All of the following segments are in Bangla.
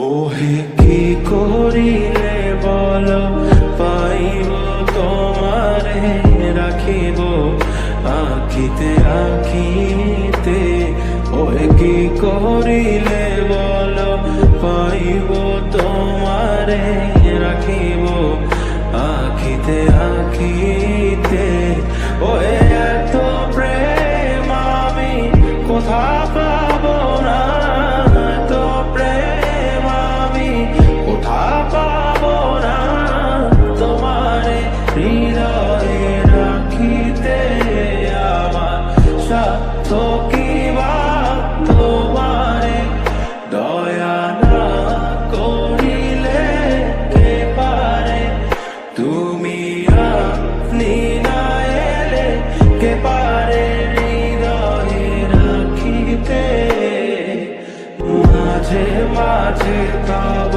ওহে কি করিলে বল পাইব তোমারে রাখিব আখিতে আখিতে। ওহে কি করিলে বল পাইব তোমারে রাখিব আখিতে আখিতে। ওহে এত প্রেম আমি কোথা পাবো না, এত প্রেম আমি কোথা পাবো না। তোমারে হৃদয়ে রাখিতে আমার সাধ্য কি বা, তোমারে দয়া না করিলে কে পারে। তুমি আপনি না এলে কে পারে হৃদয়ে রাখিতে। মাঝে মাঝে তব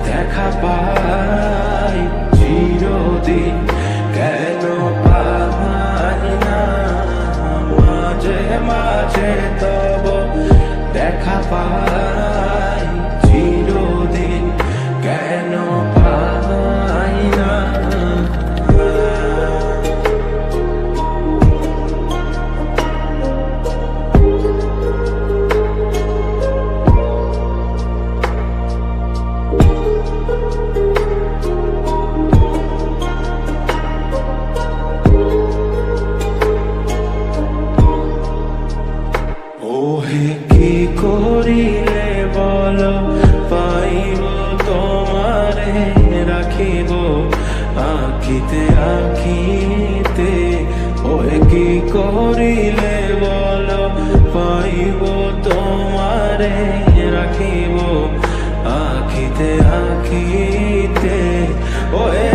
দেখা পাই চিরদিন কেন পাই না। মাঝে মাঝে তব দেখা পাই চিরদিন কেন পাই না। ওহে কি করিলে বল পাইব তোমারে রাখিব আখিতে আখিতে। ওহে কি করিলে বল পাইব তোমারে রাখিব আখিতে আখিতে। ওহে